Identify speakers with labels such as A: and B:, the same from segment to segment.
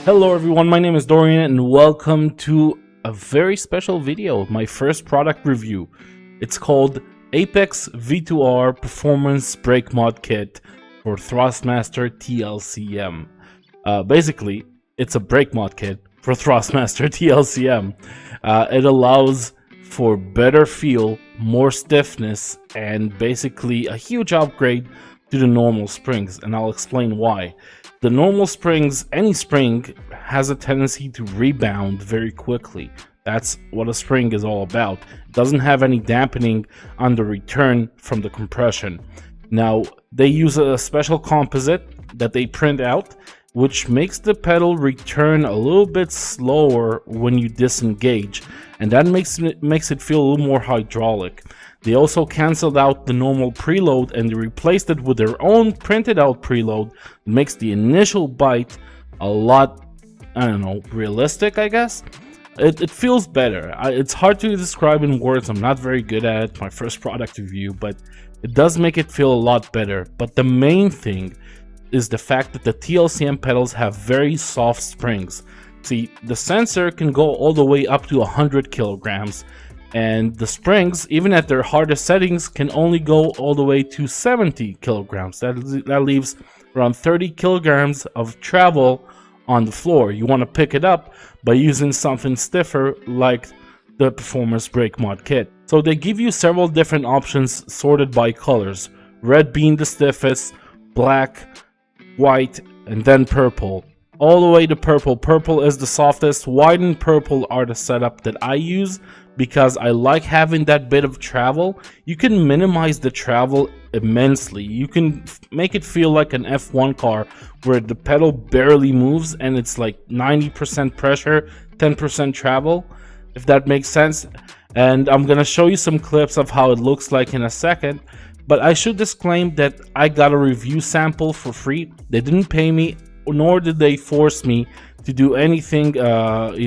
A: Hello everyone, my name is Dorian and welcome to a very special video, my first product review. It's called APEXV2R Performance Brake Mod Kit for Thrustmaster T-LCM. Basically, it's a brake mod kit for Thrustmaster T-LCM. It allows for better feel, more stiffness, and basically a huge upgrade to the normal springs, and I'll explain why. The normal springs, any spring, has a tendency to rebound very quickly. That's what a spring is all about. It doesn't have any dampening on the return from the compression. Now, they use a special composite that they print out, which makes the pedal return a little bit slower when you disengage, and that makes it feel a little more hydraulic. They also canceled out the normal preload and they replaced it with their own printed out preload. It makes the initial bite a lot, I don't know, realistic, I guess. It feels better. It's hard to describe in words. I'm not very good at it, my first product review, but it does make it feel a lot better. But the main thing is the fact that the T-LCM pedals have very soft springs. See, the sensor can go all the way up to 100 kilograms. And the springs, even at their hardest settings, can only go all the way to 70 kilograms. That leaves around 30 kilograms of travel on the floor. You want to pick it up by using something stiffer like the Performance Brake Mod Kit. So they give you several different options sorted by colors. Red being the stiffest, black, white, and then purple. All the way to purple. Purple is the softest. White and purple are the setup that I use because I like having that bit of travel. You can minimize the travel immensely. You can make it feel like an F1 car where the pedal barely moves and it's like 90% pressure, 10% travel, if that makes sense. And I'm gonna show you some clips of how it looks like in a second. But I should disclaim that I got a review sample for free. They didn't pay me, nor did they force me to do anything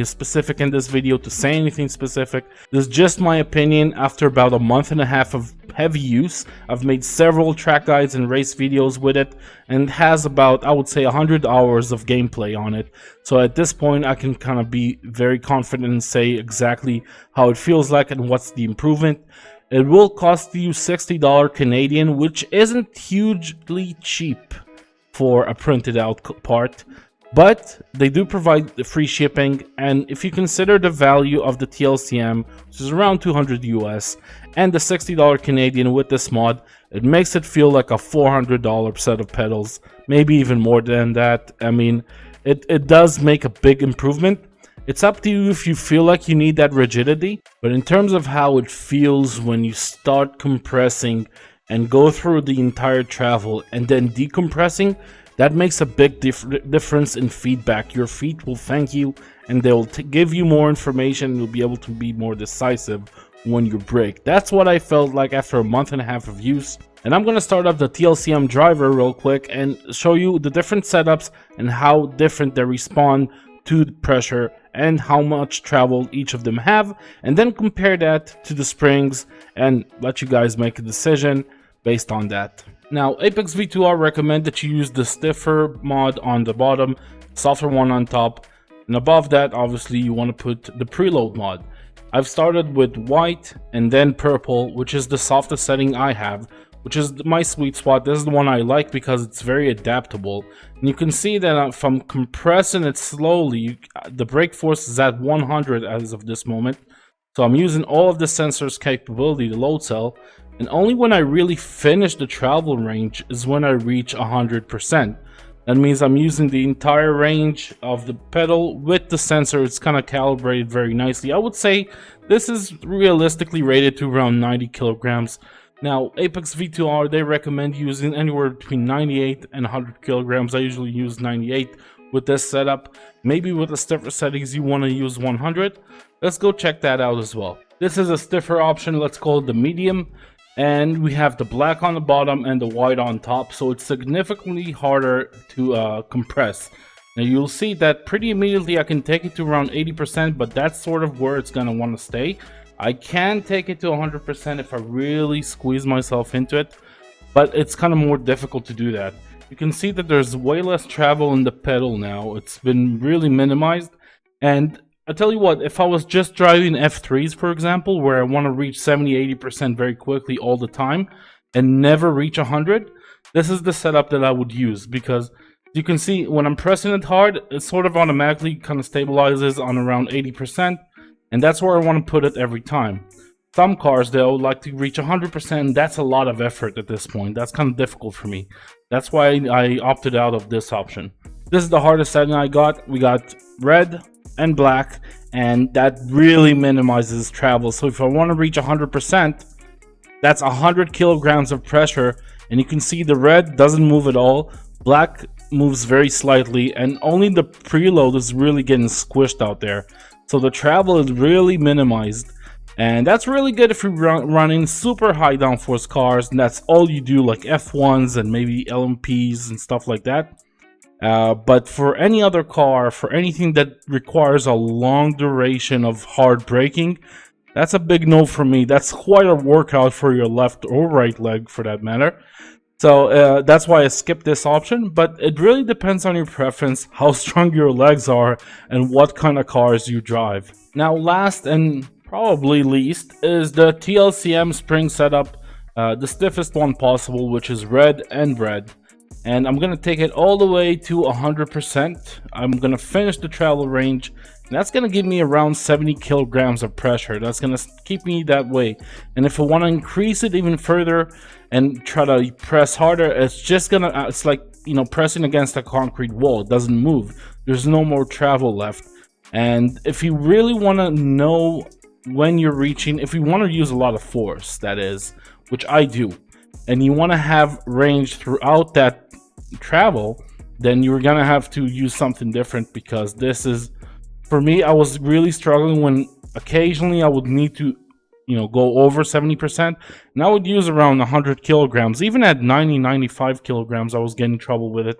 A: specific in this video, to say anything specific. This is just my opinion after about a month and a half of heavy use. I've made several track guides and race videos with it, and it has about, I would say, 100 hours of gameplay on it. So at this point, I can kind of be very confident and say exactly how it feels like and what's the improvement. It will cost you $60 Canadian, which isn't hugely cheap for a printed out part, but they do provide the free shipping. And if you consider the value of the T-LCM, which is around 200 US, and the $60 Canadian with this mod, it makes it feel like a $400 set of pedals, maybe even more than that. I mean, it does make a big improvement. It's up to you if you feel like you need that rigidity, but in terms of how it feels when you start compressing and go through the entire travel and then decompressing, that makes a big difference in feedback. Your feet will thank you and they'll give you more information. You'll be able to be more decisive when you brake. That's what I felt like after a month and a half of use. And I'm going to start up the T-LCM driver real quick and show you the different setups and how different they respond to the pressure and how much travel each of them have, and then compare that to the springs and let you guys make a decision based on that. Now, APEXV2R recommend that you use the stiffer mod on the bottom, softer one on top, and above that, obviously, you want to put the preload mod. I've started with white and then purple, which is the softest setting I have, which is my sweet spot. This is the one I like because it's very adaptable. And you can see that if I'm compressing it slowly, the brake force is at 100 as of this moment. So I'm using all of the sensor's capability, the load cell, and only when I really finish the travel range is when I reach 100%. That means I'm using the entire range of the pedal with the sensor. It's kind of calibrated very nicely. I would say this is realistically rated to around 90 kilograms. Now, APEXV2R, they recommend using anywhere between 98 and 100 kilograms. I usually use 98 with this setup. Maybe with the stiffer settings, you want to use 100. Let's go check that out as well. This is a stiffer option. Let's call it the medium. And we have the black on the bottom and the white on top. So it's significantly harder to compress. Now, you'll see that pretty immediately I can take it to around 80%, but that's sort of where it's going to want to stay. I can take it to 100% if I really squeeze myself into it, but it's kind of more difficult to do that. you can see that there's way less travel in the pedal now. It's been really minimized. And I tell you what, if I was just driving F3s, for example, where I want to reach 70-80% very quickly all the time and never reach 100, this is the setup that I would use, because you can see when I'm pressing it hard, it sort of automatically kind of stabilizes on around 80%, and that's where I want to put it every time. Some cars, though, like to reach 100%. That's a lot of effort at this point. That's kind of difficult for me. That's why I opted out of this option. This is the hardest setting I got. We got red and black, and that really minimizes travel. So if I want to reach 100%, that's 100 kilograms of pressure, and you can see the red doesn't move at all. Black moves very slightly, and only the preload is really getting squished out there. So the travel is really minimized. And that's really good if you're running super high downforce cars, and that's all you do, like F1s and maybe LMPs and stuff like that. But for any other car, for anything that requires a long duration of hard braking, that's a big no for me. That's quite a workout for your left or right leg, for that matter. So that's why I skipped this option, but it really depends on your preference, how strong your legs are, and what kind of cars you drive. Now, last and probably least is the T-LCM spring setup, the stiffest one possible, which is red and red. And I'm going to take it all the way to 100%. I'm going to finish the travel range, and that's going to give me around 70 kilograms of pressure. That's going to keep me that way. And if I want to increase it even further and try to press harder, it's just going to, it's like, you know, pressing against a concrete wall. It doesn't move. There's no more travel left. And if you really want to know when you're reaching, if you want to use a lot of force, that is, which I do, and you want to have range throughout that travel, then you're gonna have to use something different, because this is, for me, I was really struggling when occasionally I would need to, you know, go over 70%, and I would use around 100 kilograms. Even at 90-95 kilograms, I was getting trouble with it.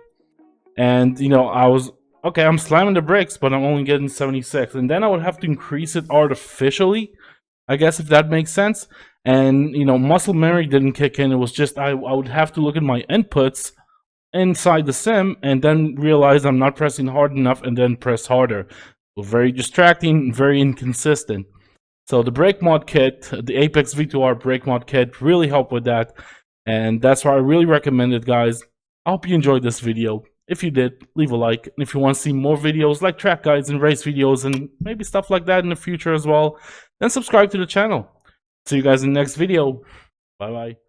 A: And, you know, I was, okay, I'm slamming the brakes, but I'm only getting 76. And then I would have to increase it artificially, I guess, if that makes sense. And, you know, muscle memory didn't kick in. It was just, I would have to look at my inputs inside the sim and then realize I'm not pressing hard enough and then press harder. So very distracting, very inconsistent. So the brake mod kit, the APEXV2R Brake Mod Kit, really helped with that. And that's why I really recommend it, guys. I hope you enjoyed this video. If you did, leave a like. And if you want to see more videos like track guides and race videos and maybe stuff like that in the future as well, then subscribe to the channel. See you guys in the next video. Bye bye.